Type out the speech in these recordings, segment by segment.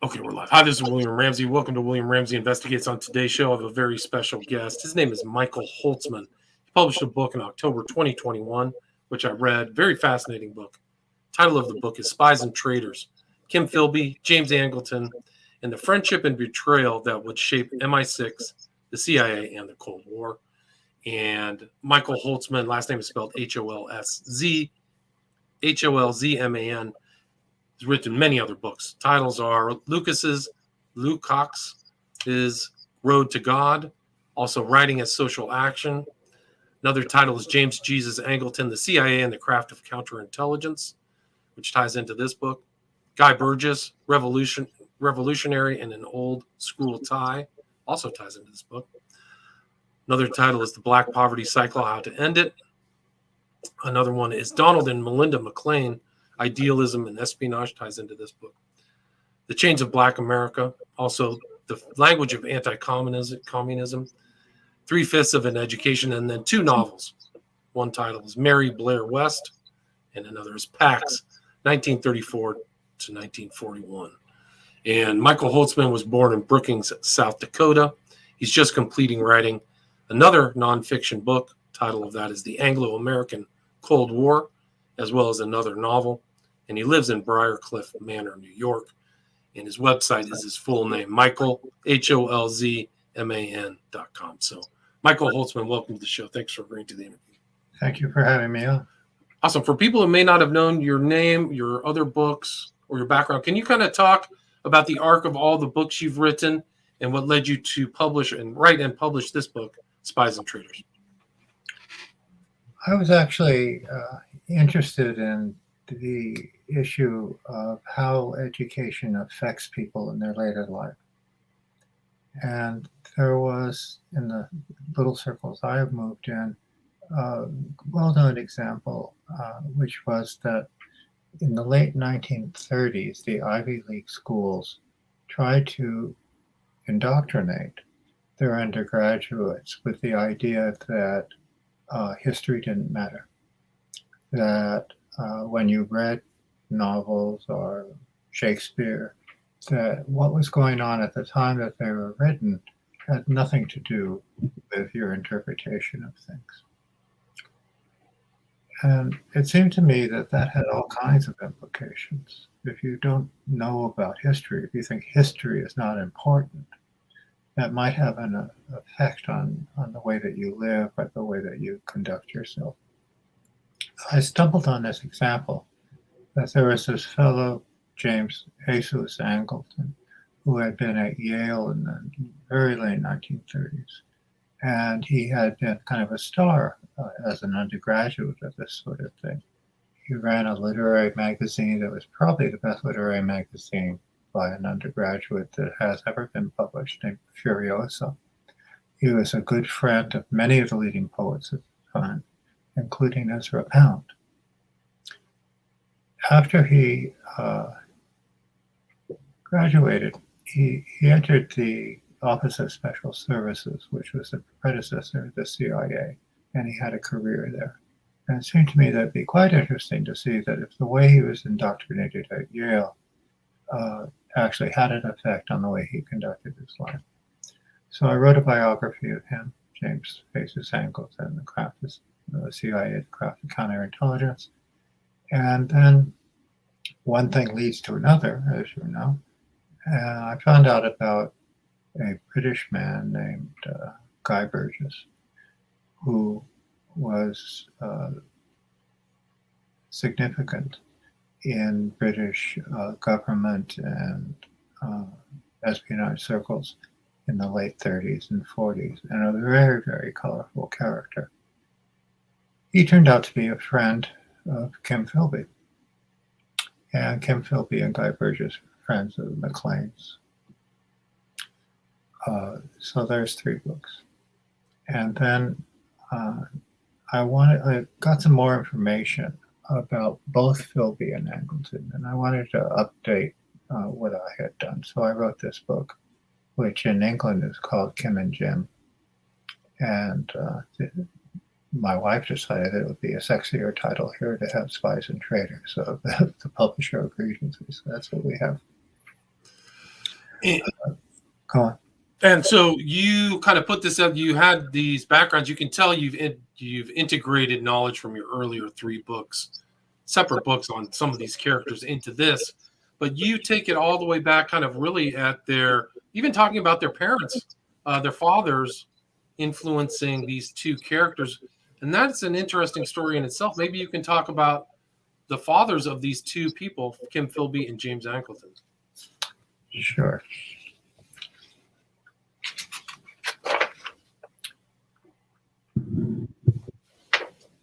Okay, we're live. Hi, this is William Ramsey. Welcome to William Ramsey Investigates. On today's show, I have a very special guest. His name is Michael Holzman. He published a book in October 2021, which I read. Very fascinating book. Title of the book is Spies and Traitors. Kim Philby, James Angleton, and the friendship and betrayal that would shape MI6, the CIA, and the Cold War. And Michael Holzman, last name is spelled Holszman. He's written many other books. Titles are Luke Cox is Road to God, also Writing as Social Action. Another title is James Jesus Angleton, the CIA and the Craft of Counterintelligence, which ties into this book. Guy Burgess, Revolutionary and an Old School Tie, also ties into this book. Another title is The Black Poverty Cycle, How to End It. Another one is Donald and Melinda McLean, Idealism and Espionage, ties into this book. The Chains of Black America, also The Language of Anti-Communism, 3/5 of an Education, and then two novels. One title is Mary Blair West, and another is Pax, 1934 to 1941. And Michael Holzman was born in Brookings, South Dakota. He's just completing writing another nonfiction book. Title of that is The Anglo-American Cold War, as well as another novel. And he lives in Briarcliff Manor, New York. And his website is his full name, Michael, HOLZMAN.com. So, Michael Holzman, welcome to the show. Thanks for agreeing to the interview. Thank you for having me on. Awesome. For people who may not have known your name, your other books, or your background, can you kind of talk about the arc of all the books you've written and what led you to write and publish this book, Spies and Traitors? I was actually interested in the issue of how education affects people in their later life. And there was, in the little circles I have moved in, a well-known example, which was that in the late 1930s, the Ivy League schools tried to indoctrinate their undergraduates with the idea that history didn't matter, that when you read novels or Shakespeare, that what was going on at the time that they were written had nothing to do with your interpretation of things. And it seemed to me that that had all kinds of implications. If you don't know about history, if you think history is not important, that might have an effect on the way that you live, or the way that you conduct yourself. I stumbled on this example that there was this fellow, James Jesus Angleton, who had been at Yale in the very late 1930s. And he had been kind of a star as an undergraduate of this sort of thing. He ran a literary magazine that was probably the best literary magazine by an undergraduate that has ever been published, named Furiosa. He was a good friend of many of the leading poets at the time, including Ezra Pound. After he graduated, he entered the Office of Special Services, which was the predecessor of the CIA, and he had a career there. And it seemed to me that it'd be quite interesting to see that if the way he was indoctrinated at Yale actually had an effect on the way he conducted his life. So I wrote a biography of him, James Jesus Angleton, the craft of the CIA, the craft of counterintelligence. And then one thing leads to another, as you know. And I found out about a British man named Guy Burgess, who was significant in British government and espionage circles in the late 30s and 40s, and a very, very colorful character. He turned out to be a friend of Kim Philby. And Kim Philby and Guy Burgess were friends of the McLeans. So there's 3 books. And then I got some more information about both Philby and Angleton, and I wanted to update what I had done. So I wrote this book, which in England is called Kim and Jim. And my wife decided it would be a sexier title here to have Spies and Traitors. So the publisher agreed with me. So that's what we have. And, Go on. and so you kind of put this up. You had these backgrounds. You can tell you've integrated knowledge from your earlier 3 books, separate books on some of these characters into this, but you take it all the way back, kind of really at their, even talking about their parents, their fathers influencing these 2 characters. And that's an interesting story in itself. Maybe you can talk about the fathers of these 2 people, Kim Philby and James Angleton. Sure.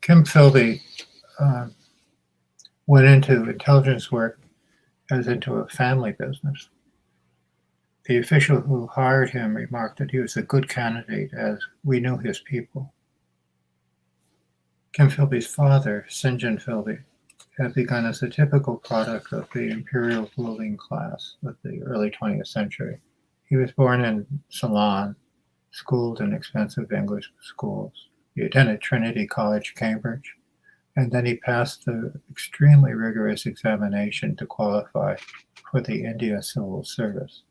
Kim Philby went into intelligence work as into a family business. The official who hired him remarked that he was a good candidate as we knew his people. Kim Philby's father, St. John Philby, had begun as a typical product of the imperial ruling class of the early 20th century. He was born in Ceylon, schooled in expensive English schools. He attended Trinity College, Cambridge, and then he passed the extremely rigorous examination to qualify for the India Civil Service.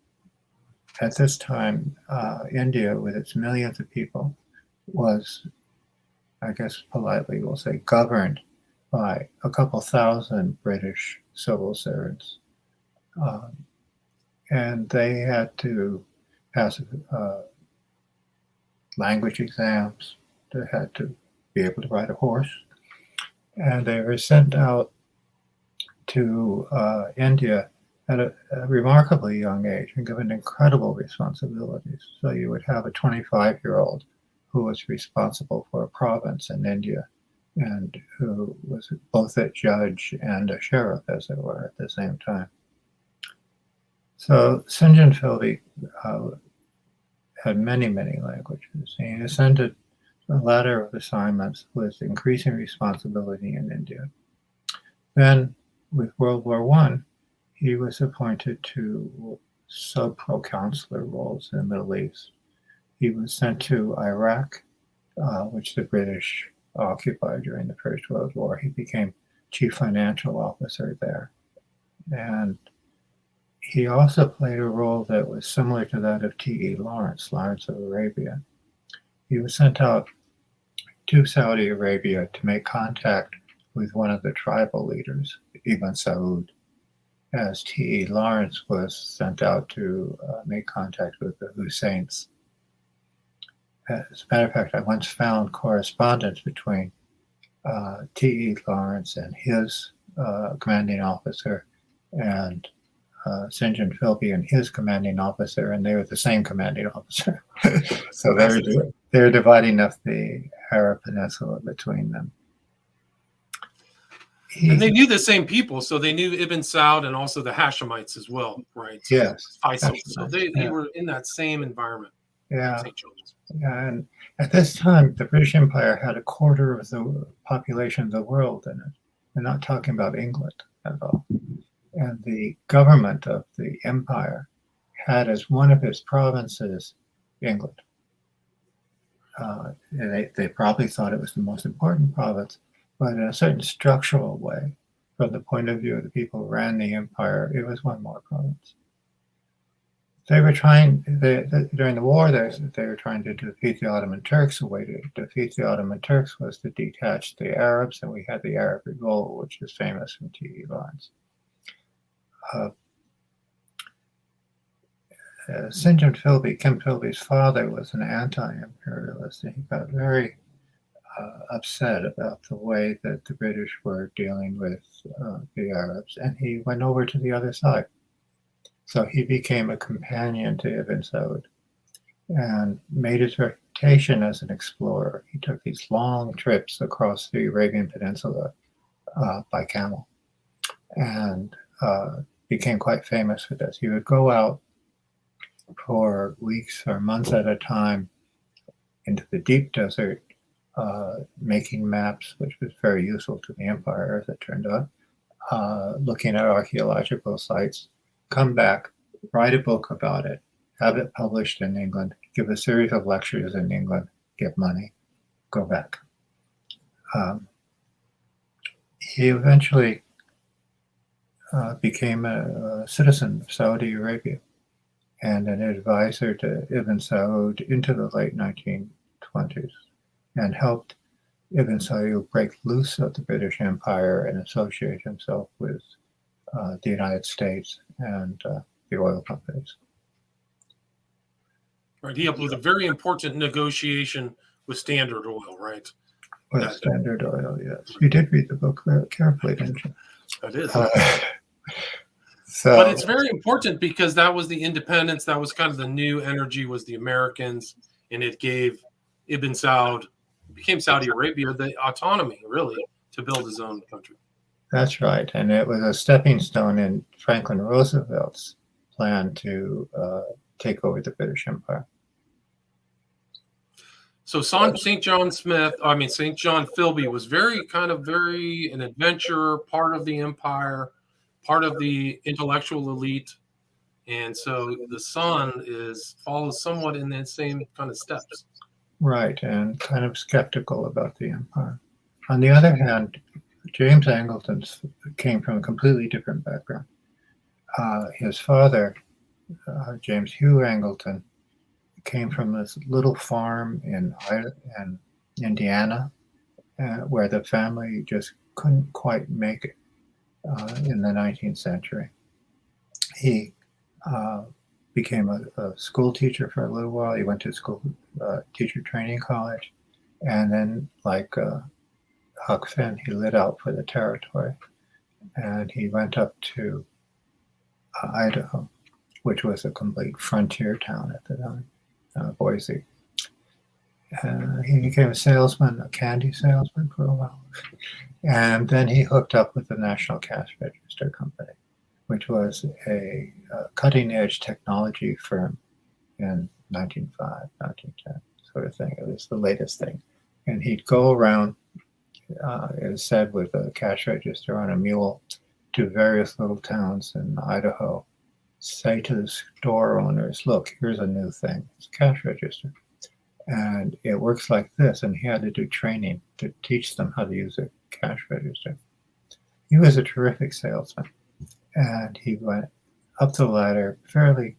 At this time, India, with its millions of people, was, I guess politely we'll say, governed by a couple thousand British civil servants. And they had to pass language exams. They had to be able to ride a horse. And they were sent out to India at a remarkably young age and given incredible responsibilities. So you would have a 25-year-old who was responsible for a province in India and who was both a judge and a sheriff, as it were, at the same time. So St. John Philby had many, many languages. He ascended the ladder of assignments with increasing responsibility in India. Then, with World War I, he was appointed to sub-proconsular roles in the Middle East. He was sent to Iraq, which the British occupied during the First World War. He became chief financial officer there. And he also played a role that was similar to that of T.E. Lawrence of Arabia. He was sent out to Saudi Arabia to make contact with one of the tribal leaders, Ibn Saud, as T.E. Lawrence was sent out to make contact with the Husseins. As a matter of fact, I once found correspondence between T.E. Lawrence and his commanding officer and St. John Philby and his commanding officer, and they were the same commanding officer. So they were dividing up the Arab Peninsula between them. And they knew the same people, so they knew Ibn Saud and also the Hashemites as well, right? So yes. So they were in that same environment. Yeah. Yeah, and at this time, the British Empire had a quarter of the population of the world in it. We're not talking about England at all. And the government of the empire had as one of its provinces England. They probably thought it was the most important province, but in a certain structural way, from the point of view of the people who ran the empire, it was one more province. They were trying, during the war, they were trying to defeat the Ottoman Turks. The way to defeat the Ottoman Turks was to detach the Arabs, and we had the Arab Revolt, which is famous from T.E. Lawrence. St. John Philby, Kim Philby's father, was an anti-imperialist, and he got very upset about the way that the British were dealing with the Arabs, and he went over to the other side. So he became a companion to Ibn Saud and made his reputation as an explorer. He took these long trips across the Arabian Peninsula by camel and became quite famous for this. He would go out for weeks or months at a time into the deep desert, making maps, which was very useful to the empire, as it turned out, looking at archaeological sites, come back, write a book about it, have it published in England, give a series of lectures in England, get money, go back. He eventually became a citizen of Saudi Arabia and an advisor to Ibn Saud into the late 1920s, and helped Ibn Saud break loose of the British Empire and associate himself with the United States and the oil companies. Right. He helped with a very important negotiation with Standard Oil, right? With Standard Oil, yes. You did read the book very carefully, didn't you? That is. So, but it's very important because that was the independence. That was kind of the new energy, was the Americans, and it gave Ibn Saud, became Saudi Arabia, the autonomy, really, to build his own country. That's right. And it was a stepping stone in Franklin Roosevelt's plan to take over the British Empire. So St. John Philby was very an adventurer, part of the empire, part of the intellectual elite. And so the son follows somewhat in the same kind of steps. Right, and kind of skeptical about the empire. On the other hand, James Angleton came from a completely different background. His father, James Hugh Angleton, came from this little farm in Indiana, where the family just couldn't quite make it in the 19th century. He became a school teacher for a little while. He went to school, teacher training college, and then, like Huck Finn, he lit out for the territory, and he went up to Idaho, which was a complete frontier town at the time. Boise. He became a salesman, a candy salesman for a while. And then he hooked up with the National Cash Register Company, which was a cutting-edge technology firm in 1905, 1910, sort of thing. It was the latest thing. And he'd go around, it is said, with a cash register on a mule to various little towns in Idaho, say to the store owners, look, here's a new thing. It's a cash register. And it works like this. And he had to do training to teach them how to use a cash register. He was a terrific salesman. And he went up the ladder fairly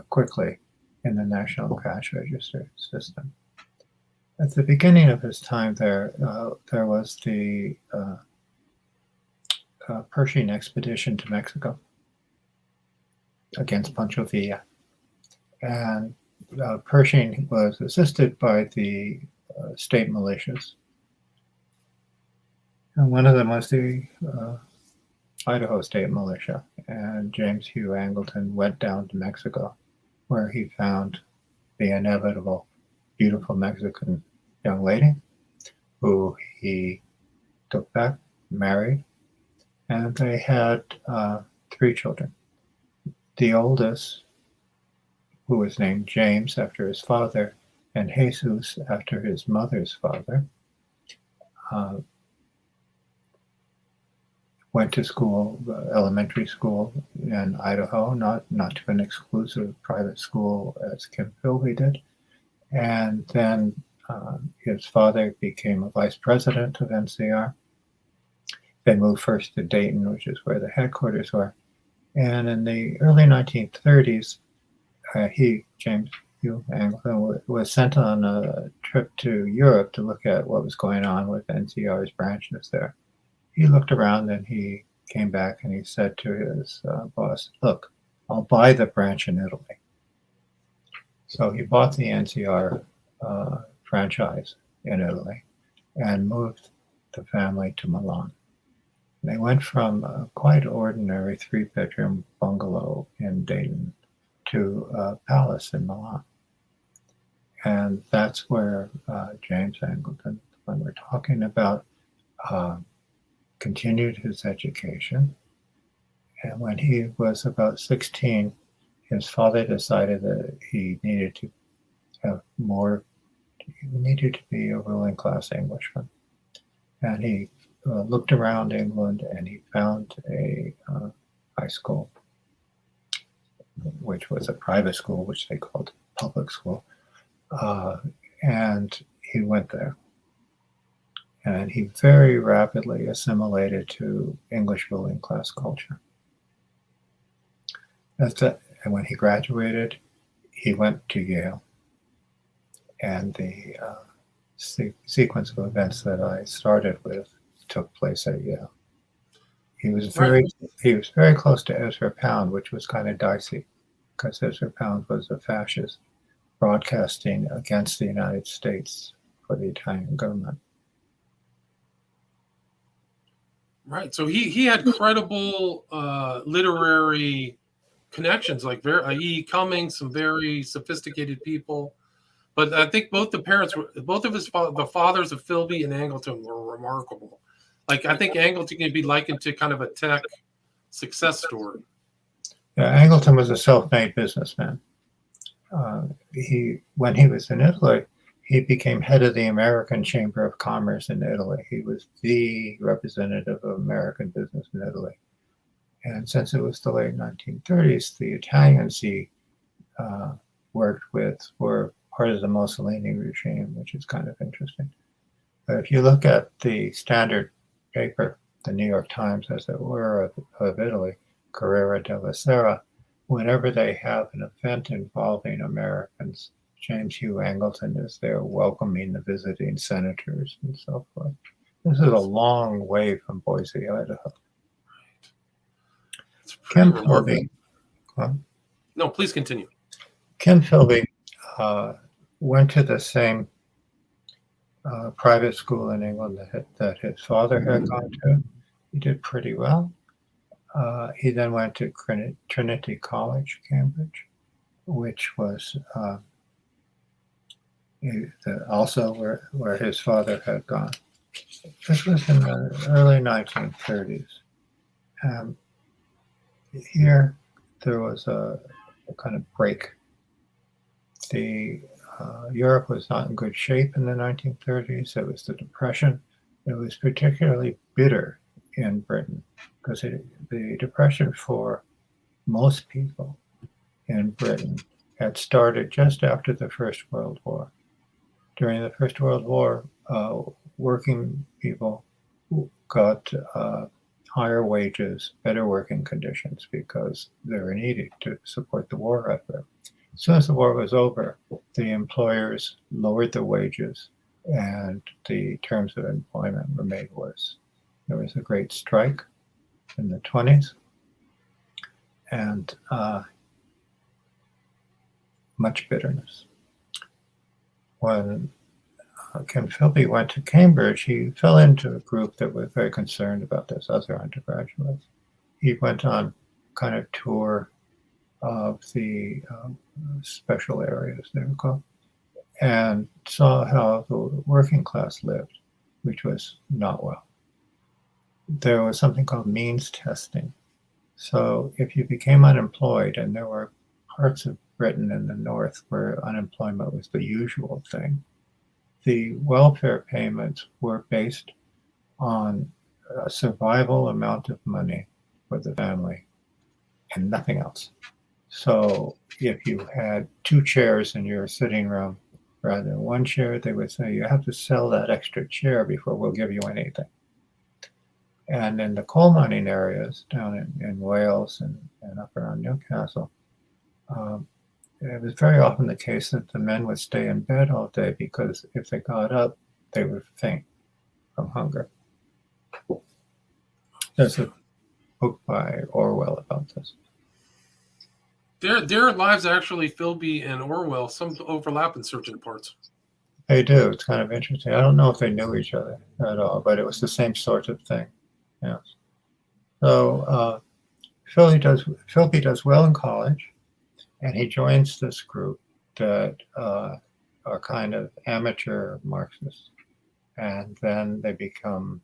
quickly in the National Cash Register system. At the beginning of his time there was the Pershing expedition to Mexico against Pancho Villa. And Pershing was assisted by the state militias. And one of them was the Idaho State Militia. And James Hugh Angleton went down to Mexico, where he found the inevitable, beautiful Mexican young lady who he took back, married, and they had 3 children. The oldest, who was named James after his father, and Jesus after his mother's father, went to school, elementary school in Idaho, not to an exclusive private school as Kim Philby did. And then his father became a vice president of NCR. They moved first to Dayton, which is where the headquarters were. And in the early 1930s, James Hugh Angleton, was sent on a trip to Europe to look at what was going on with NCR's branches there. He looked around and he came back and he said to his boss, look, I'll buy the branch in Italy. So he bought the NCR franchise in Italy and moved the family to Milan. They went from a quite ordinary 3-bedroom bungalow in Dayton to a palace in Milan. And that's where James Angleton, when we're talking about, continued his education. And when he was about 16, his father decided that he needed to be a ruling class Englishman. And he looked around England and he found a high school, which was a private school, which they called public school. And he went there. And he very rapidly assimilated to English ruling class culture. And when he graduated, he went to Yale. And the sequence of events that I started with took place at Yale. He was very close to Ezra Pound, which was kind of dicey because Ezra Pound was a fascist broadcasting against the United States for the Italian government. Right. So he had credible literary connections, like E. Cummings, some very sophisticated people. But I think both the fathers of Philby and Angleton were remarkable. Like, I think Angleton can be likened to kind of a tech success story. Yeah, Angleton was a self-made businessman. When he was in Italy, he became head of the American Chamber of Commerce in Italy. He was the representative of American business in Italy. And since it was the late 1930s, the Italians he worked with were part of the Mussolini regime, which is kind of interesting. But if you look at the standard paper, the New York Times, as it were, of Italy, Corriere della Sera, whenever they have an event involving Americans, James Hugh Angleton is there welcoming the visiting senators and so forth. This is a long way from Boise, Idaho. Kim Philby. No, please continue. Kim Philby went to the same private school in England that his father had gone to. He did pretty well. He then went to Trinity College, Cambridge, which was also where his father had gone. This was in the early 1930s. Here, there was a kind of break. Europe was not in good shape in the 1930s. It was the Depression. It was particularly bitter in Britain because the Depression for most people in Britain had started just after the First World War. During the First World War, working people got higher wages, better working conditions because they were needed to support the war effort. As soon as the war was over, the employers lowered the wages and the terms of employment were made worse. There was a great strike in the 1920s and much bitterness. When Kim Philby went to Cambridge, he fell into a group that was very concerned about this, other undergraduates. He went on kind of tour of the special areas, they were called, and saw how the working class lived, which was not well. There was something called means testing. So if you became unemployed, and there were parts of Britain in the north where unemployment was the usual thing, the welfare payments were based on a survival amount of money for the family and nothing else. So if you had 2 chairs in your sitting room rather than 1 chair, they would say, you have to sell that extra chair before we'll give you anything. And in the coal mining areas down in Wales and up around Newcastle, it was very often the case that the men would stay in bed all day because if they got up, they would faint from hunger. There's a book by Orwell about this. Their lives actually, Philby and Orwell, some overlap in certain parts. They do. It's kind of interesting. I don't know if they knew each other at all, but it was the same sort of thing. Yes. So Philby does well in college, and he joins this group that are kind of amateur Marxists, and then they become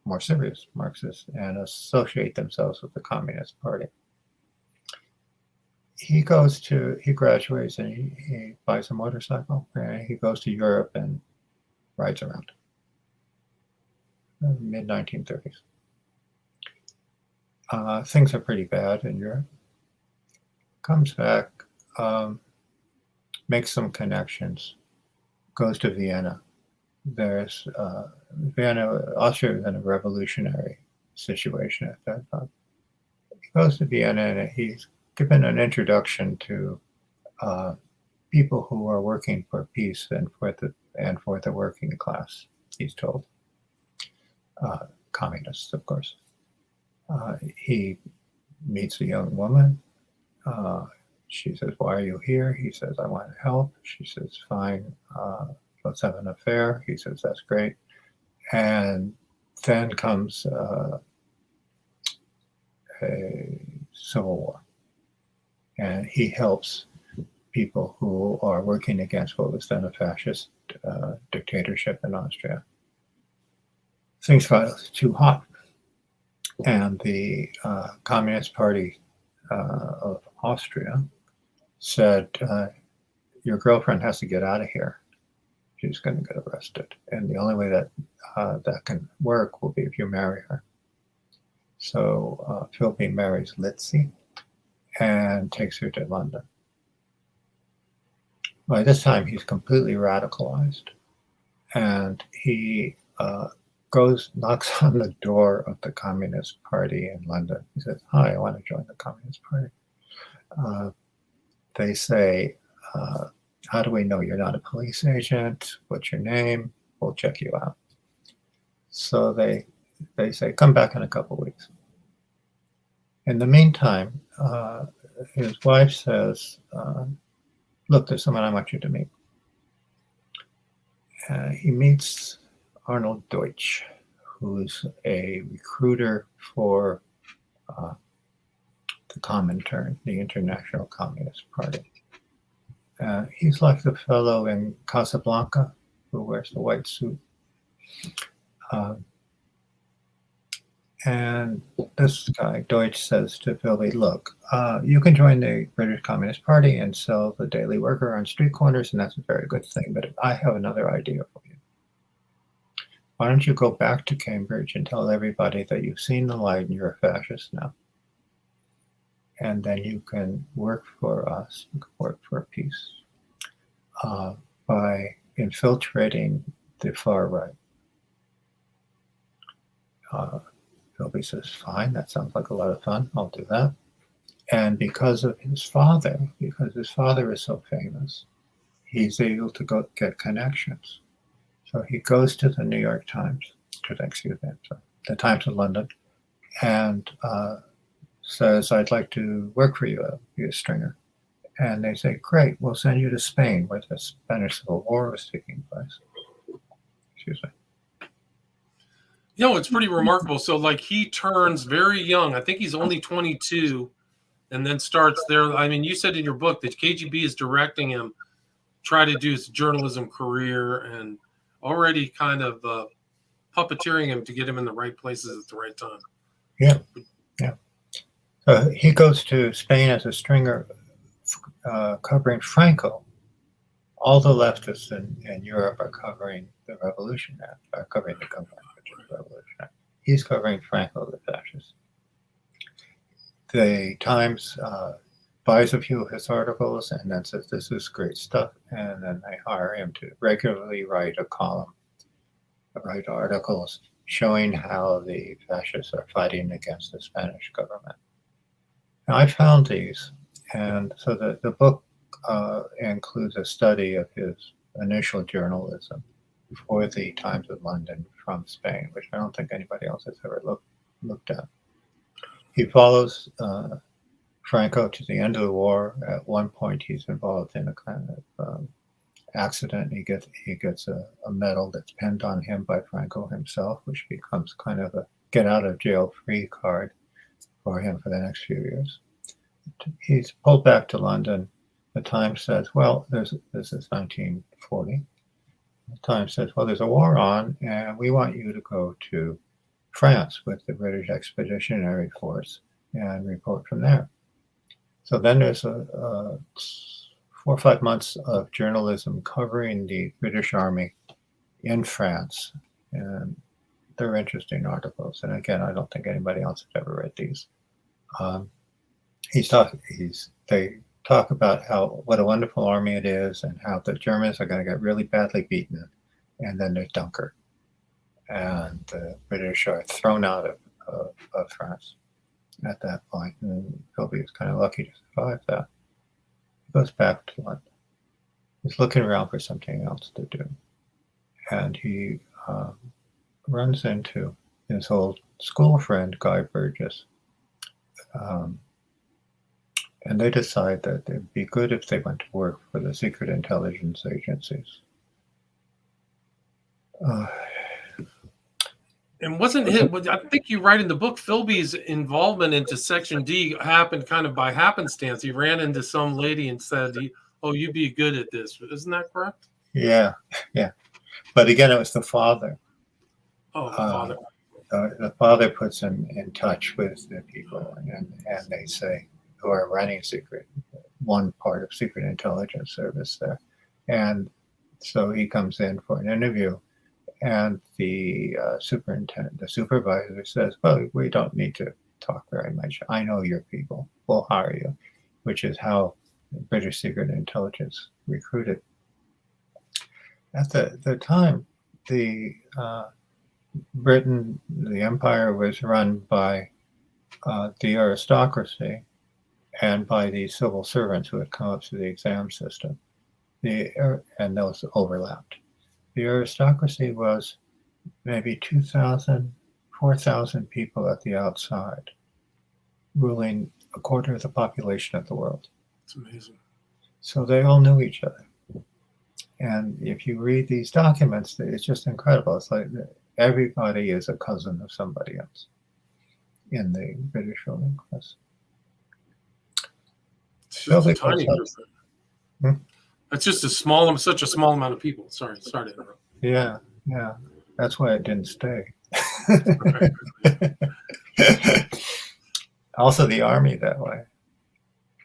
more serious Marxists and associate themselves with the Communist Party. He graduates and he buys a motorcycle and he goes to Europe and rides around. Mid-1930s. Things are pretty bad in Europe. Comes back, makes some connections, goes to Vienna. There's Austria was in a revolutionary situation at that time. He goes to Vienna and he's given an introduction to people who are working for peace and for the working class. He's told, communists, of course. He meets a young woman. She says, "Why are you here?" He says, "I want to help." She says, "Fine, let's have an affair." He says, "That's great." And then comes a civil war. And he helps people who are working against what was then a fascist dictatorship in Austria. Things got too hot. And the Communist Party of Austria said, your girlfriend has to get out of here. She's going to get arrested. And the only way that that can work will be if you marry her. So Philby marries Litzy and takes her to London. By this time, he's completely radicalized. And he knocks on the door of the Communist Party in London. He says, "Hi, I want to join the Communist Party." They say, "How do we know you're not a police agent? What's your name? We'll check you out." So they say, "Come back in a couple of weeks." In the meantime, his wife says, "Look, there's someone I want you to meet." He meets Arnold Deutsch, who's a recruiter for the Comintern, the International Communist Party. He's like the fellow in Casablanca who wears the white suit. And this guy, Deutsch, says to Philby, "Look, you can join the British Communist Party and sell the Daily Worker on street corners, and that's a very good thing. But I have another idea for you. Why don't you go back to Cambridge and tell everybody that you've seen the light and you're a fascist now? And then you can work for us, you can work for peace by infiltrating the far right." Philby says, "Fine, that sounds like a lot of fun. I'll do that." And because his father is so famous, he's able to go get connections. So he goes to the New York Times, the Times of London, and says, "I'd like to work for you, be a stringer." And they say, "Great, we'll send you to Spain, where the Spanish Civil War was taking place." Excuse me. You know, it's pretty remarkable. So, like, he turns very young. I think he's only 22, and then starts there. I mean, you said in your book that KGB is directing him try to do his journalism career and already kind of puppeteering him to get him in the right places at the right time. Yeah. He goes to Spain as a stringer, covering Franco. All the leftists in Europe are covering the revolution, are covering the government, which is the revolution. He's covering Franco, the fascist. The Times buys a few of his articles and then says, "This is great stuff." And then they hire him to regularly write a column, write articles showing how the fascists are fighting against the Spanish government. Now, I found these, and so the book includes a study of his initial journalism for the Times of London from Spain, which I don't think anybody else has ever looked at. He follows Franco to the end of the war. At one point, he's involved in a kind of accident. He gets a medal that's pinned on him by Franco himself, which becomes kind of a get out of jail free card for him for the next few years. He's pulled back to London. The Times says, "Well, this is 1940. The Times says, "Well, there's a war on, and we want you to go to France with the British Expeditionary Force and report from there." So then there's a 4 or 5 months of journalism covering the British Army in France, and they're interesting articles. And again, I don't think anybody else has ever read these. They talk about what a wonderful army it is, and how the Germans are going to get really badly beaten, and then there's Dunkirk, and the British are thrown out of France. at that point, and Philby was kind of lucky to survive that. He goes back to London. He's looking around for something else to do, and he runs into his old school friend, Guy Burgess. And they decide that it'd be good if they went to work for the secret intelligence agencies. And wasn't it? I think you write in the book, Philby's involvement into Section D happened kind of by happenstance. He ran into some lady and said, "Oh, you'd be good at this." Isn't that correct? Yeah. But again, it was the father. Oh, the father. The father puts him in touch with the people, and they say, who are running one part of secret intelligence service there. And so he comes in for an interview, and the supervisor says, well, we don't need to talk very much. I know your people. We'll hire you, which is how British secret intelligence recruited. At the time, the Britain, the empire, was run by the aristocracy and by the civil servants who had come up through the exam system. And those overlapped. The aristocracy was maybe 2,000, 4,000 people at the outside, ruling a quarter of the population of the world. It's amazing. So they all knew each other. And if you read these documents, it's just incredible. It's like everybody is a cousin of somebody else in the British ruling class. It's just a tiny group. It's just such a small amount of people. Sorry to interrupt. Yeah. That's why it didn't stay. Also, the army that way.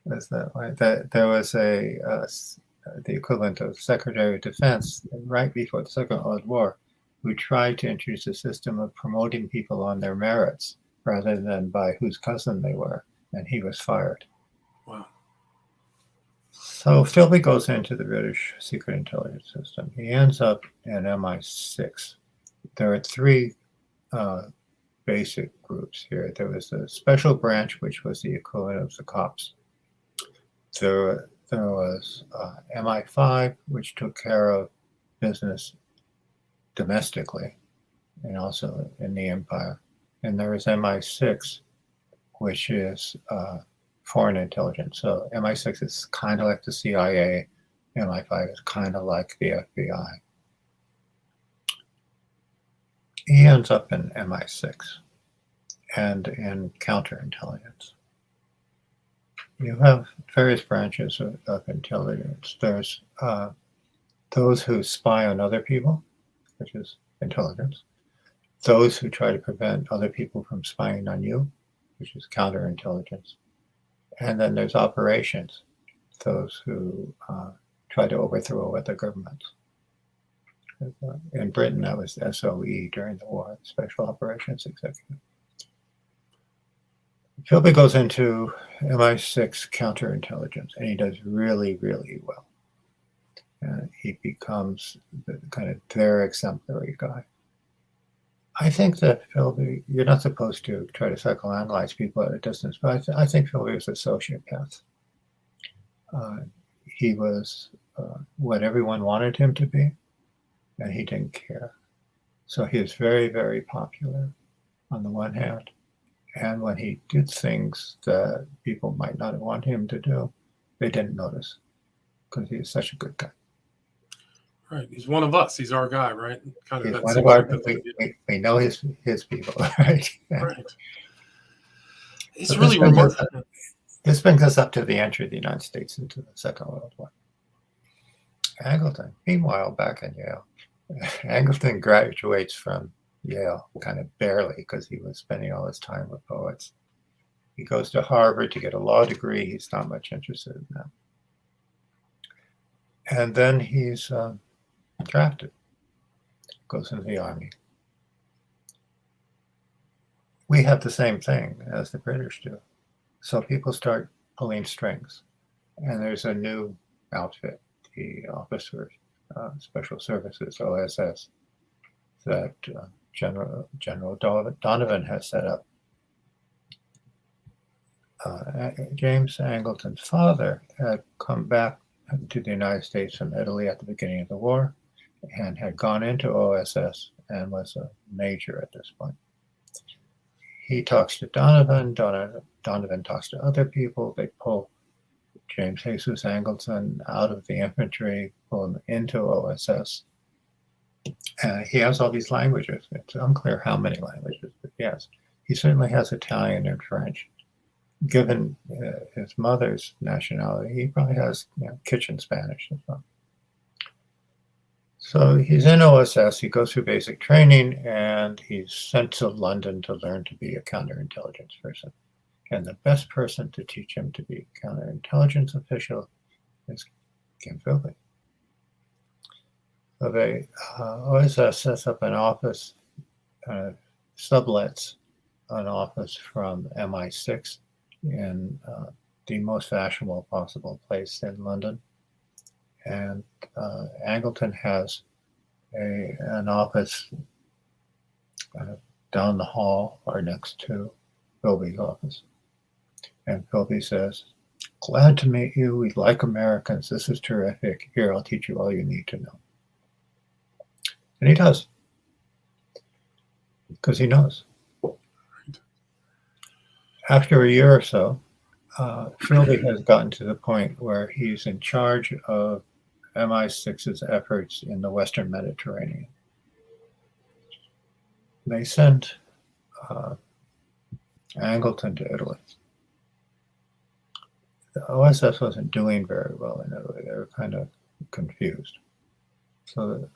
Was that way? That there was the equivalent of Secretary of Defense right before the Second World War, who tried to introduce a system of promoting people on their merits rather than by whose cousin they were, and he was fired. Wow. So Philby goes into the British secret intelligence system. He ends up in MI6. There are three basic groups here. There was the special branch, which was the equivalent of the cops. There was MI5, which took care of business domestically and also in the empire. And there was MI6, which is foreign intelligence. So MI6 is kind of like the CIA. MI5 is kind of like the FBI. He ends up in MI6 and in counterintelligence. You have various branches of intelligence. There's those who spy on other people, which is intelligence. Those who try to prevent other people from spying on you, which is counterintelligence. And then there's operations, those who try to overthrow other governments. In Britain, that was SOE during the war, Special Operations Executive. Philby goes into MI6 counterintelligence, and he does really, really well. And he becomes their exemplary guy. I think that Philby, you're not supposed to try to psychoanalyze people at a distance, but I think Philby was a sociopath. He was what everyone wanted him to be, and he didn't care. So he was very, very popular on the one hand. And when he did things that people might not want him to do, they didn't notice because he was such a good guy. Right. He's one of us. He's our guy, right? Kind of. He's one of our, we know his people, right? Right. It's really remarkable. This brings us up to the entry of the United States into the Second World War. Angleton, meanwhile, back in Yale. Angleton graduates from Yale kind of barely because he was spending all his time with poets. He goes to Harvard to get a law degree. He's not much interested in that. And then he's drafted, goes into the army. We have the same thing as the British do. So people start pulling strings. And there's a new outfit, the Officers Special Services, OSS, that General Donovan has set up. James Angleton's father had come back to the United States from Italy at the beginning of the war and had gone into OSS and was a major at this point. He talks to Donovan. Donovan talks to other people. They pull James Jesus Angleton out of the infantry, pull him into OSS. He has all these languages. It's unclear how many languages, but yes, he certainly has Italian and French. Given his mother's nationality, he probably has kitchen Spanish as well. So he's in OSS, he goes through basic training, and he's sent to London to learn to be a counterintelligence person. And the best person to teach him to be a counterintelligence official is Kim Philby. So they OSS sets up an office, sublets an office from MI6 in the most fashionable possible place in London. And Angleton has an office down the hall or next to Philby's office. And Philby says, "Glad to meet you. We like Americans. This is terrific. Here, I'll teach you all you need to know." And he does. Because he knows. After a year or so, Philby has gotten to the point where he's in charge of MI6's efforts in the Western Mediterranean. They sent Angleton to Italy. The OSS wasn't doing very well in Italy. They were kind of confused. So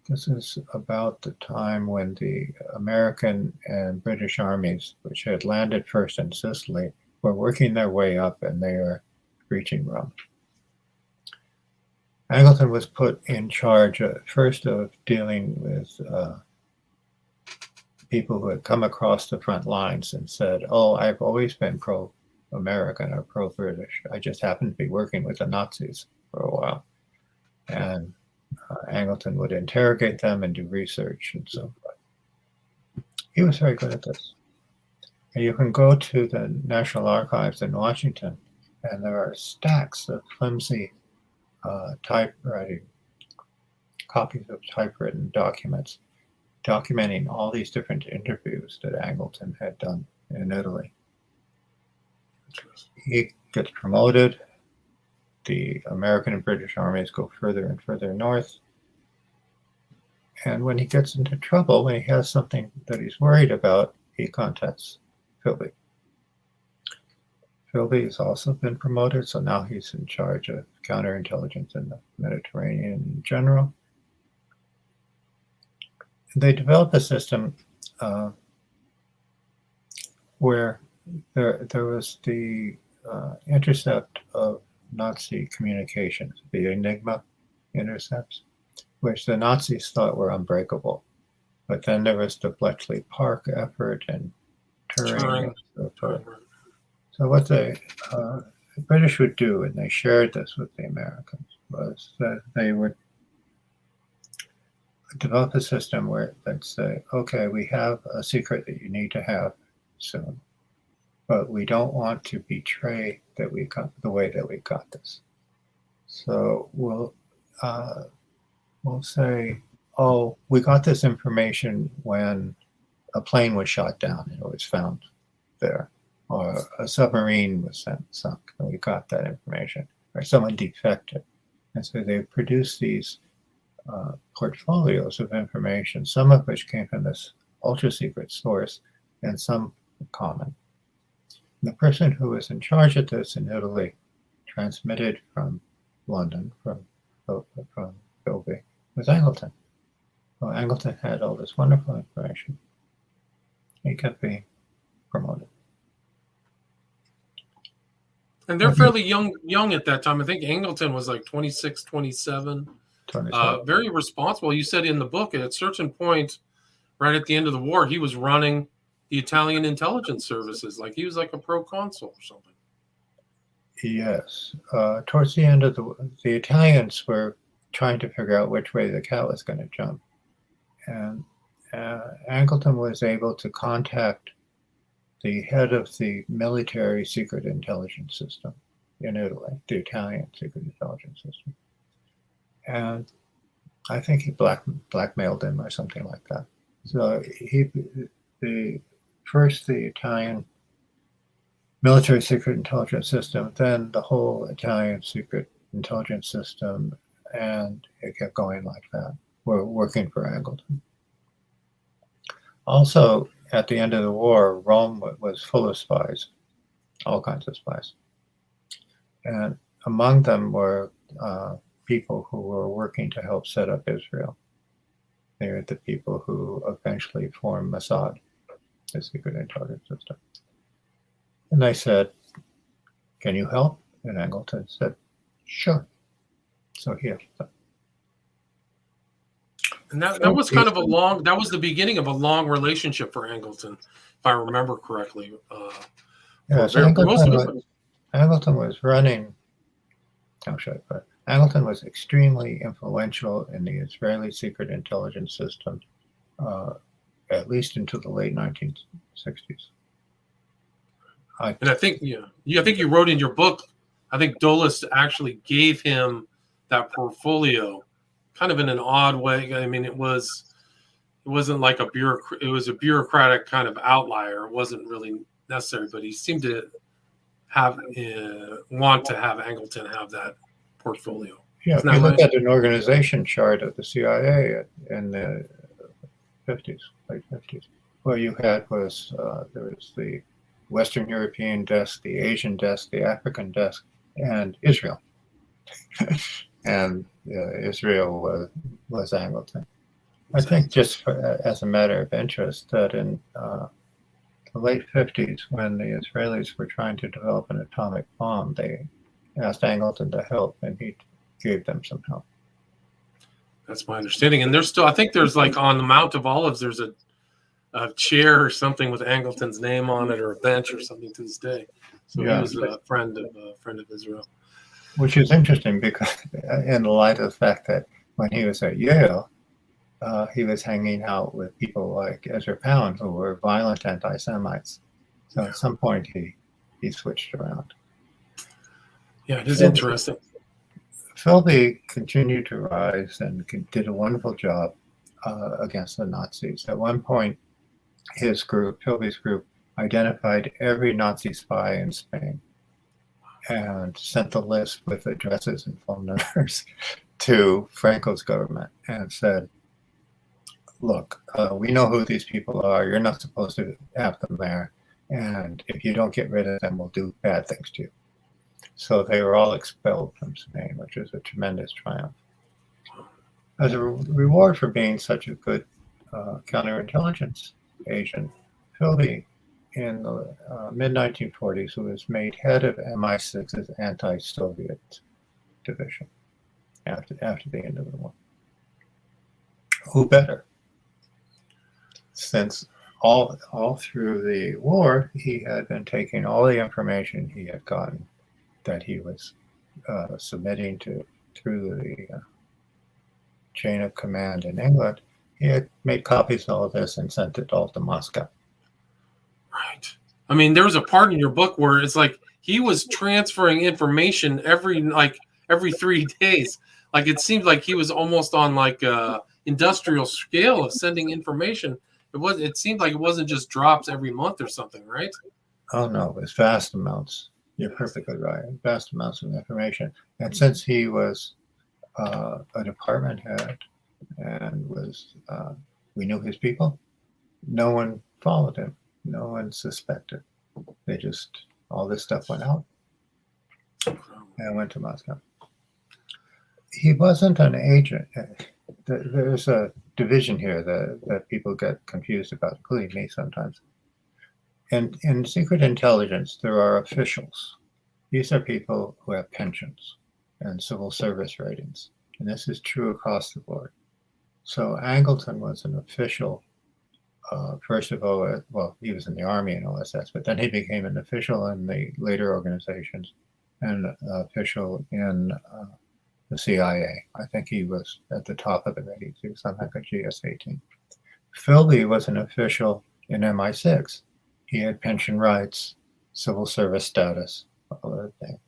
this is about the time when the American and British armies, which had landed first in Sicily, were working their way up and they are reaching Rome. Angleton was put in charge first of dealing with people who had come across the front lines and said, "Oh, I've always been pro-American or pro-British. I just happened to be working with the Nazis for a while." And Angleton would interrogate them and do research and so forth. He was very good at this. And you can go to the National Archives in Washington, and there are stacks of flimsy typewriting, copies of typewritten documents documenting all these different interviews that Angleton had done in Italy. He gets promoted. The American and British armies go further and further north. And when he gets into trouble, when he has something that he's worried about, he contacts Philby. Philby has also been promoted, so now he's in charge of counterintelligence in the Mediterranean in general. They developed a system where there was the intercept of Nazi communications, the Enigma intercepts, which the Nazis thought were unbreakable. But then there was the Bletchley Park effort and Turing. And so forth. So what the British would do, and they shared this with the Americans, was that they would develop a system where they'd say, "Okay, we have a secret that you need to have soon, but we don't want to betray that we got the way that we got this. So we'll say, oh, we got this information when a plane was shot down and it was found there, or a submarine was sunk and we got that information, or someone defected." And so they produced these portfolios of information, some of which came from this ultra secret source and some common. And the person who was in charge of this in Italy transmitted from London, from Philby, was Angleton. Well, Angleton had all this wonderful information. He kept being promoted. And they're fairly young at that time. I think Angleton was like 26, 27. Very responsible. You said in the book, at a certain point, right at the end of the war, he was running the Italian intelligence services. Like he was like a proconsul or something. Yes. Towards the end of the Italians were trying to figure out which way the cat was going to jump. And Angleton was able to contact the head of the military secret intelligence system in Italy, the Italian secret intelligence system. And I think he blackmailed him or something like that. So the Italian military secret intelligence system, then the whole Italian secret intelligence system, and it kept going like that. We're working for Angleton. Also, at the end of the war, Rome was full of spies, all kinds of spies. And among them were people who were working to help set up Israel. They were the people who eventually formed Mossad, the secret intelligence system. And they said, "Can you help?" And Angleton said, "Sure." So he helped them. And that was kind of that was the beginning of a long relationship for Angleton, if I remember correctly. Yes, Angleton was running, how should I put it? Angleton was extremely influential in the Israeli secret intelligence system, at least into the late 1960s. And I think you wrote in your book, I think Dulles actually gave him that portfolio, kind of in an odd way. I mean, it wasn't like it was a bureaucratic kind of outlier. It wasn't really necessary, but he seemed to want to have Angleton have that portfolio. Yeah, if you look at an organization chart of the CIA in the 50s, late 50s, what you had was there was the Western European desk, the Asian desk, the African desk, and Israel. And Israel was Angleton. I think just as a matter of interest that in the late 50s, when the Israelis were trying to develop an atomic bomb, they asked Angleton to help, and he gave them some help. That's my understanding. And there's still, I think there's like on the Mount of Olives, there's a chair or something with Angleton's name on it, or a bench or something to this day. So yeah, he was a friend of Israel. Which is interesting because, in the light of the fact that when he was at Yale, he was hanging out with people like Ezra Pound, who were violent anti-Semites. So at some point, he switched around. Yeah, it is interesting. Philby continued to rise and did a wonderful job against the Nazis. At one point, his group, Philby's group, identified every Nazi spy in Spain and sent the list with addresses and phone numbers to Franco's government and said, "Look, we know who these people are. You're not supposed to have them there. And if you don't get rid of them, we'll do bad things to you." So they were all expelled from Spain, which was a tremendous triumph. As a reward for being such a good counterintelligence agent, Philby, in the mid-1940s, was made head of MI6's anti-Soviet division after the end of the war. Who better? Since all through the war, he had been taking all the information he had gotten that he was submitting through the chain of command in England. He had made copies of all of this and sent it all to Moscow. Right. I mean, there was a part in your book where it's like he was transferring information every 3 days. Like it seemed like he was almost on like a industrial scale of sending information. It seemed like it wasn't just drops every month or something, right? Oh no, it was vast amounts. You're perfectly right. Vast amounts of information. And since he was a department head and we knew his people, no one followed him. No one suspected. All this stuff went out and went to Moscow. He wasn't an agent. There's a division here that people get confused about, including me sometimes. And in secret intelligence, there are officials. These are people who have pensions and civil service ratings. And this is true across the board. So Angleton was an official. First of all, he was in the Army and OSS, but then he became an official in the later organizations and official in the CIA. I think he was at the top of the ratings. He was on like a GS-18. Philby was an official in MI6. He had pension rights, civil service status, all other things.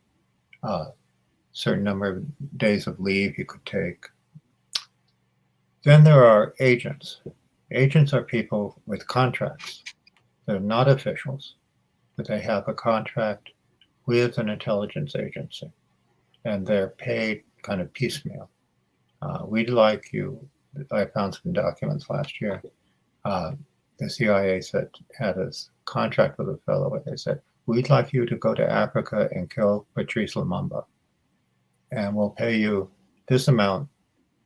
Certain number of days of leave he could take. Then there are agents. Agents are people with contracts. They're not officials, but they have a contract with an intelligence agency, and they're paid kind of piecemeal. We'd like you, I found some documents last year. The CIA had a contract with a fellow where they said, we'd like you to go to Africa and kill Patrice Lumumba, and we'll pay you this amount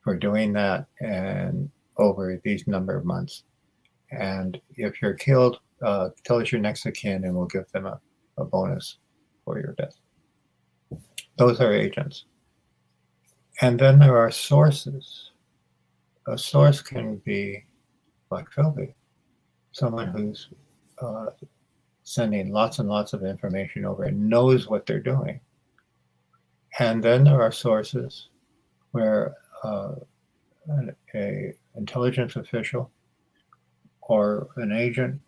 for doing that and over these number of months. And if you're killed, tell us your next of kin and we'll give them a bonus for your death. Those are agents. And then there are sources. A source can be like Philby, someone who's sending lots and lots of information over and knows what they're doing. And then there are sources where an intelligence official or an agent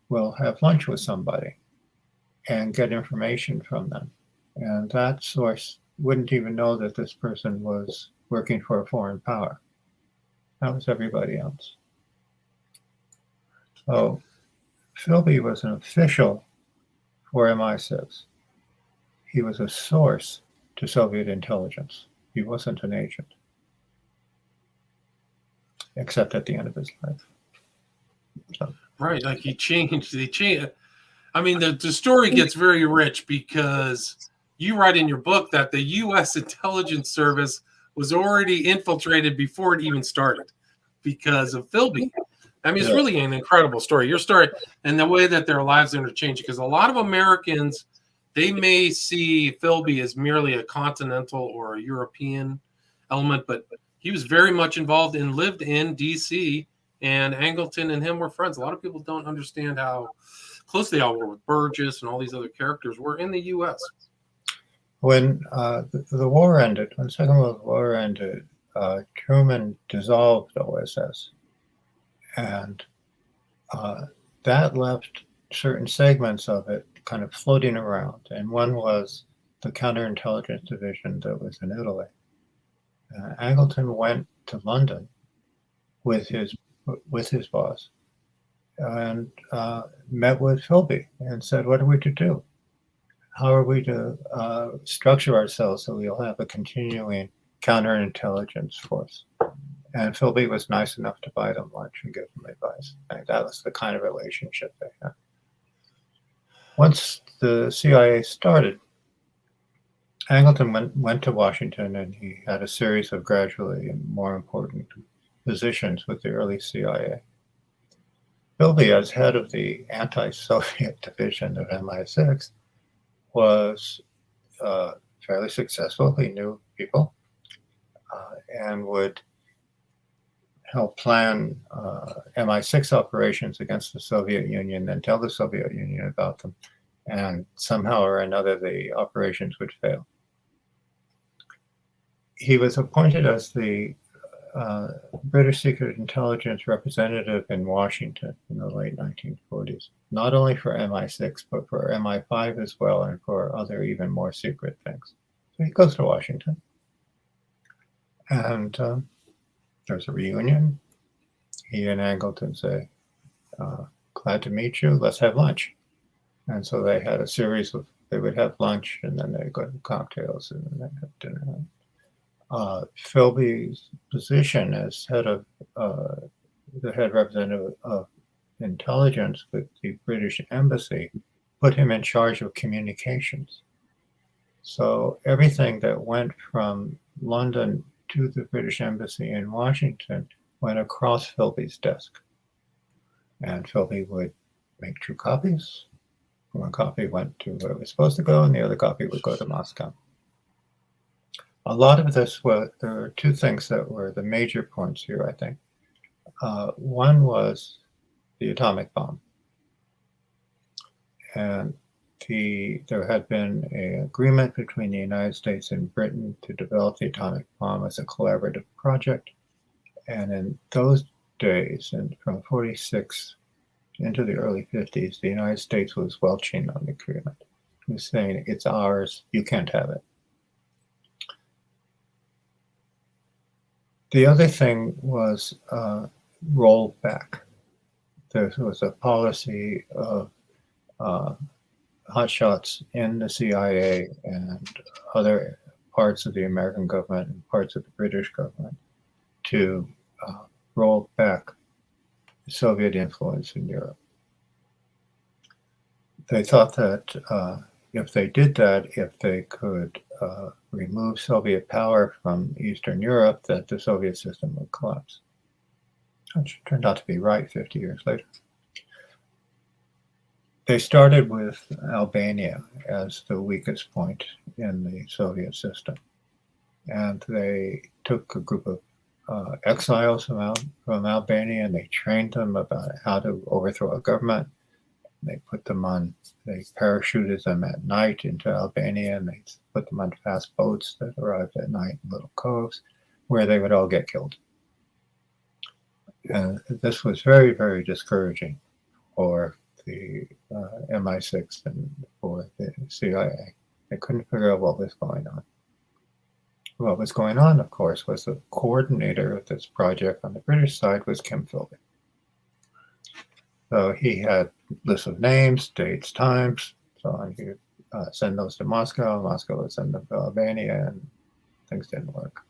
will have lunch with somebody and get information from them. And that source wouldn't even know that this person was working for a foreign power. That was everybody else. So Philby was an official for MI6. He was a source to Soviet intelligence. He wasn't an agent, except at the end of his life. So. Right, like they changed. I mean, the story gets very rich because you write in your book that the U.S. intelligence service was already infiltrated before it even started because of Philby. I mean, it's really an incredible story. Your story and the way that their lives interchange, because a lot of Americans, they may see Philby as merely a continental or a European element, but he was very much involved and lived in D.C., and Angleton and him were friends. A lot of people don't understand how close they all were with Burgess and all these other characters were in the U.S. When the war ended, when the Second World War ended, Truman dissolved OSS. And that left certain segments of it kind of floating around. And one was the counterintelligence division that was in Italy. Angleton went to London with his boss and met with Philby and said, what are we to do? How are we to structure ourselves so we'll have a continuing counterintelligence force? And Philby was nice enough to buy them lunch and give them advice. And that was the kind of relationship they had. Once the CIA started, Angleton went to Washington, and he had a series of gradually more important positions with the early CIA. Philby, as head of the anti-Soviet division of MI6, was fairly successful. He knew people and would help plan MI6 operations against the Soviet Union, then tell the Soviet Union about them, and somehow or another the operations would fail. He was appointed as the British Secret Intelligence representative in Washington in the late 1940s, not only for MI6, but for MI5 as well, and for other even more secret things. So he goes to Washington, and there's a reunion. He and Angleton say, glad to meet you, let's have lunch. And so they had a series of, they would have lunch, and then they'd go to cocktails, and then they'd have dinner. Philby's position as head of the head representative of intelligence with the British Embassy put him in charge of communications. So everything that went from London to the British Embassy in Washington went across Philby's desk. And Philby would make true copies. One copy went to where it was supposed to go, and the other copy would go to Moscow. A lot of this there were two things that were the major points here, I think. One was the atomic bomb. And there had been an agreement between the United States and Britain to develop the atomic bomb as a collaborative project. And in those days, and from 46 into the early 50s, the United States was welching on the agreement. It was saying, it's ours, you can't have it. The other thing was rollback. There was a policy of hotshots in the CIA and other parts of the American government and parts of the British government to roll back Soviet influence in Europe. They thought that if they did that, if they could remove Soviet power from Eastern Europe, that the Soviet system would collapse. Which turned out to be right 50 years later. They started with Albania as the weakest point in the Soviet system. And they took a group of exiles from Albania and they trained them about how to overthrow a government. They parachuted them at night into Albania and they put them on fast boats that arrived at night in little coves where they would all get killed. And this was very, very discouraging for the MI6 and for the CIA. They couldn't figure out what was going on. What was going on, of course, was the coordinator of this project on the British side was Kim Philby. So he had lists of names, dates, times, so on. He would send those to Moscow. Moscow would send them to Albania, and things didn't work.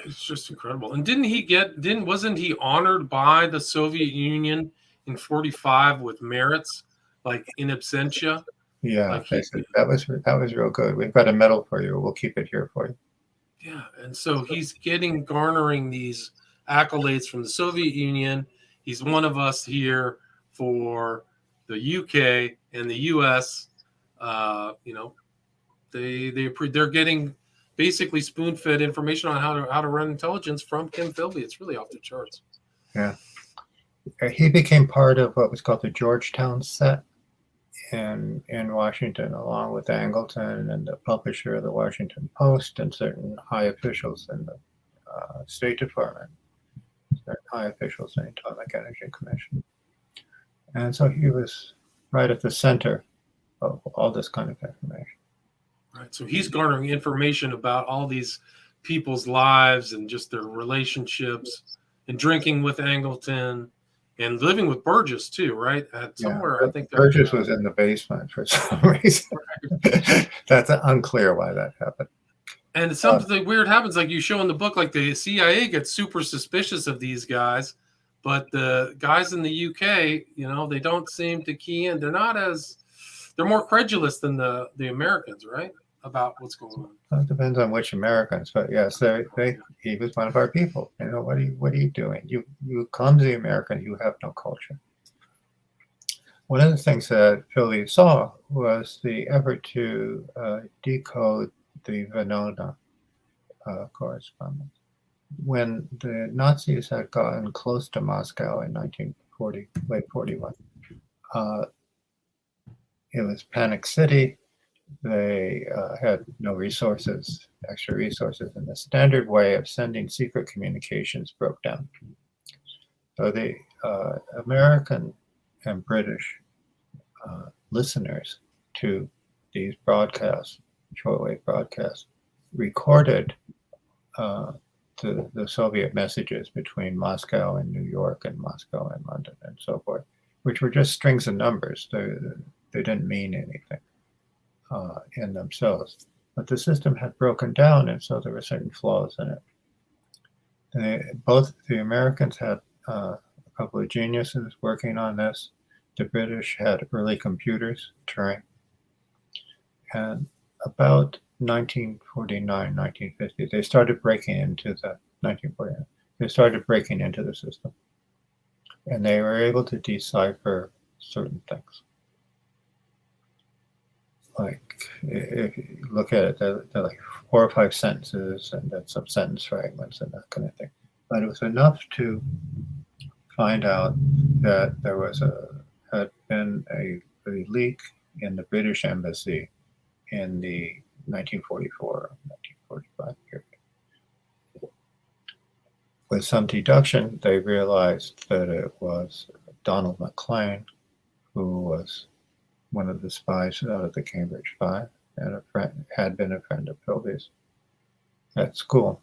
It's just incredible. And wasn't he honored by the Soviet Union in 45 with merits, like in absentia? Yeah, like they said, that was real good. We've got a medal for you. We'll keep it here for you. Yeah, and so he's garnering these accolades from the Soviet Union. He's one of us here for the UK and the US. They're getting basically spoon-fed information on how to run intelligence from Kim Philby. It's really off the charts. Yeah, he became part of what was called the Georgetown set in Washington, along with Angleton and the publisher of the Washington Post and certain high officials in the State Department, certain high officials in the Atomic Energy Commission. And so he was right at the center of all this kind of information. Right. So he's garnering information about all these people's lives and just their relationships and drinking with Angleton and living with Burgess too, right? Somewhere, I think Burgess was in the basement for some reason. That's unclear why that happened. And something weird happens, like you show in the book, like the CIA gets super suspicious of these guys, but the guys in the UK, they don't seem to key in. They're more credulous than the Americans, right? About what's going on. Well, it depends on which Americans, but yes, he was one of our people. What are you doing? You clumsy American, you have no culture. One of the things that Philly saw was the effort to decode the Venona correspondence. When the Nazis had gotten close to Moscow in 1940, late 41, it was Panic City. They had no extra resources, and the standard way of sending secret communications broke down. So the American and British listeners to these broadcasts, shortwave broadcasts, recorded the Soviet messages between Moscow and New York and Moscow and London and so forth, which were just strings of numbers. They didn't mean anything in themselves. But the system had broken down, and so there were certain flaws in it. Both the Americans had a couple of geniuses working on this. The British had early computers, Turing. And about 1949, 1950, they started breaking into the system. And they were able to decipher certain things. Like, if you look at it, they're like 4 or 5 sentences and then some sentence fragments and that kind of thing. But it was enough to find out that there had been a leak in the British embassy in the 1944, 1945 period. With some deduction, they realized that it was Donald McLean, who was one of the spies out of the Cambridge Five and had been a friend of Philby's at school.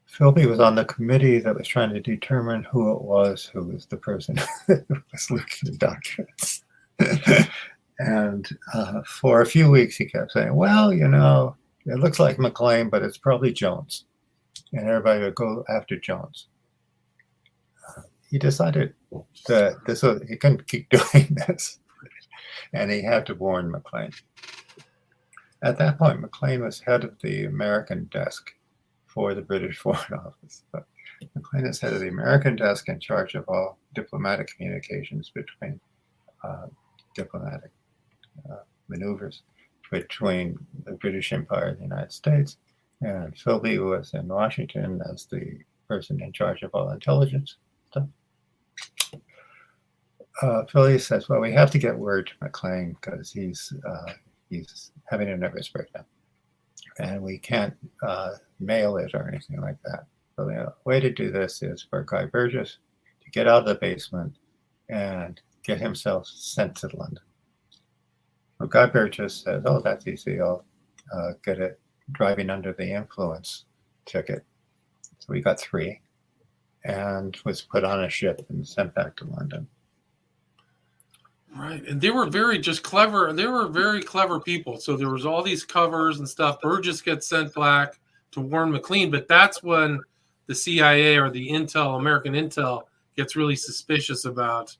Philby was on the committee that was trying to determine who it was who was the person who was leaking the documents. And for a few weeks, he kept saying, well, it looks like McLean, but it's probably Jones. And everybody would go after Jones. He decided that he couldn't keep doing this. And he had to warn McLean. At that point, McLean was head of the American desk for the British Foreign Office. But McLean is head of the American desk in charge of all diplomatic communications between diplomatic maneuvers between the British Empire and the United States. And Philby was in Washington as the person in charge of all intelligence stuff. Philby says, well, we have to get word to McLean because he's having a nervous breakdown. And we can't mail it or anything like that. So the way to do this is for Guy Burgess to get out of the basement and get himself sent to London. So Guy Burgess says, oh, that's easy. I'll get a driving under the influence ticket. So we got 3 and was put on a ship and sent back to London. Right. And they were very just clever. They were very clever people. So there was all these covers and stuff. Burgess gets sent back to warn McLean, but that's when the CIA or the intel, American intel, gets really suspicious about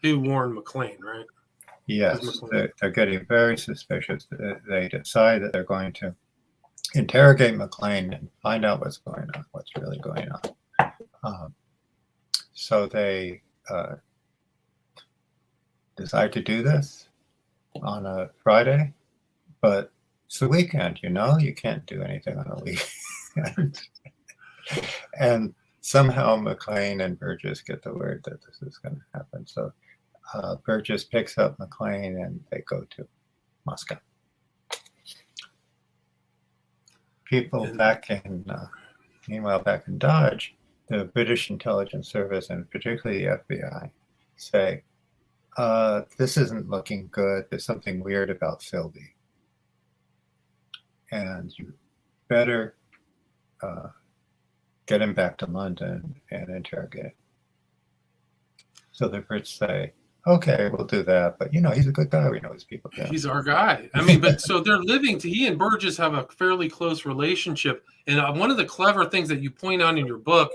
who warned McLean, right? Yes, they're getting very suspicious. They decide that they're going to interrogate McLean and find out what's going on, what's really going on. So they decide to do this on a Friday, but it's the weekend, you can't do anything on a weekend. And somehow McLean and Burgess get the word that this is going to happen. So Burgess picks up McLean and they go to Moscow. Meanwhile, back in Dodge, the British intelligence service and particularly the FBI say, this isn't looking good. There's something weird about Philby. And you better get him back to London and interrogate him. So the Brits say, okay, we'll do that. But, he's a good guy. We know his people. Yeah. He's our guy. But so they're he and Burgess have a fairly close relationship. And one of the clever things that you point out in your book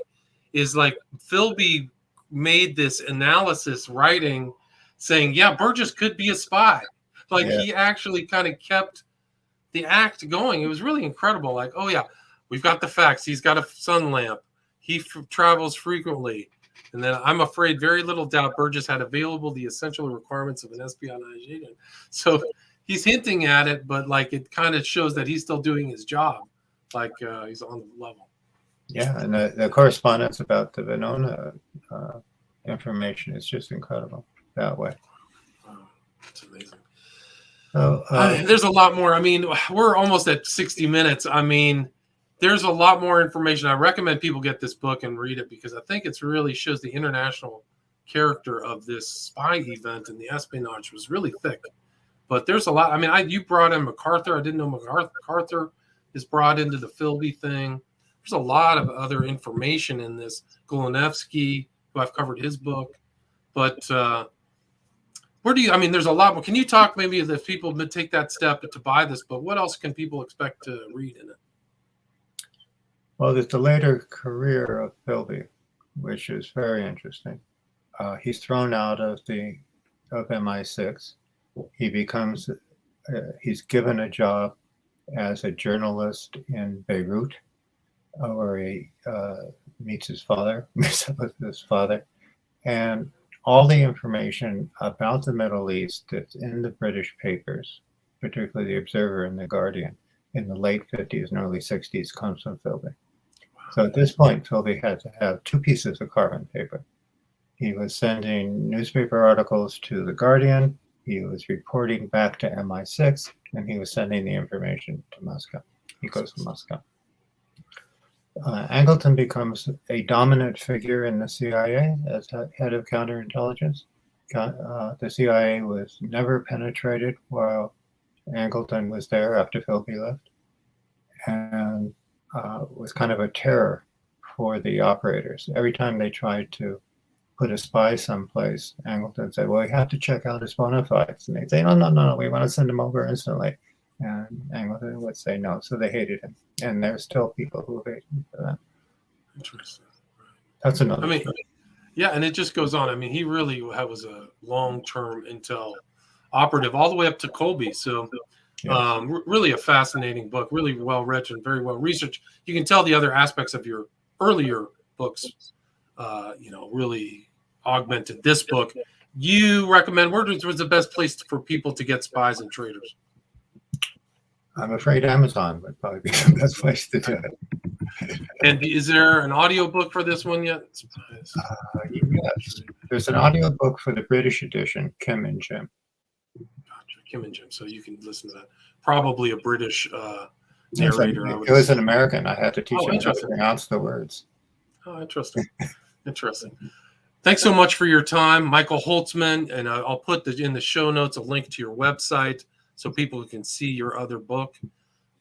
is like Philby made this analysis writing saying, yeah, Burgess could be a spy. He actually kind of kept the act going. It was really incredible. Like, oh, yeah, we've got the facts. He's got a sun lamp. He travels frequently. And then I'm afraid very little doubt Burgess had available the essential requirements of an espionage agent. So he's hinting at it, but it kind of shows that he's still doing his job. He's on the level. Yeah, and the correspondence about the Venona information is just incredible that way. Wow, that's amazing. So, there's a lot more. We're almost at 60 minutes. There's a lot more information. I recommend people get this book and read it because I think it really shows the international character of this spy event, and the espionage was really thick. But there's a lot. You brought in MacArthur. I didn't know MacArthur is brought into the Philby thing. There's a lot of other information in this. Golunevsky, who I've covered his book. But where do you, there's a lot more. Can you talk maybe if people take that step to buy this book, what else can people expect to read in it? Well, there's the later career of Philby, which is very interesting. He's thrown out of MI6. He's given a job as a journalist in Beirut, where he meets up with his father. And all the information about the Middle East that's in the British papers, particularly the Observer and the Guardian, in the late 50s and early 60s comes from Philby. So at this point, Philby had to have 2 pieces of carbon paper. He was sending newspaper articles to the Guardian, he was reporting back to MI6, and he was sending the information to Moscow. He goes to Moscow. Angleton becomes a dominant figure in the CIA as head of counterintelligence. The CIA was never penetrated while Angleton was there after Philby left, and was kind of a terror for the operators. Every time they tried to put a spy someplace, Angleton said, well, we have to check out his bona fides. And they'd say, no, we want to send him over instantly. And Angleton would say no, so they hated him. And there's still people who hate him for that. Interesting. That's another. I mean, yeah, and it just goes on. I mean, he really was a long-term intel operative all the way up to Colby. So really a fascinating book, really well written, very well researched. You can tell the other aspects of your earlier books, really augmented this book. You recommend, where was the best place for people to get Spies and Traitors? I'm afraid Amazon would probably be the best place to do it. And is there an audiobook for this one yet? Yes. There's an audiobook for the British edition, Kim and Jim. Gotcha, Kim and Jim. So you can listen to that. Probably a British narrator. It was an American. I had to teach him how to pronounce the words. Oh, interesting. Interesting. Thanks so much for your time, Michael Holzman. And I'll put in the show notes a link to your website so people can see your other book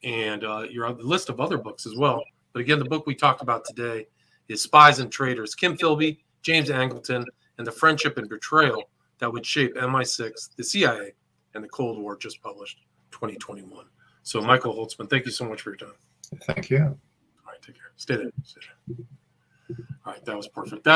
and your list of other books as well. But again, the book we talked about today is Spies and Traitors, Kim Philby, James Angleton, and the Friendship and Betrayal that would shape MI6, the CIA, and the Cold War, just published 2021. So Michael Holzman, thank you so much for your time. Thank you. All right, take care. Stay there. All right, that was perfect.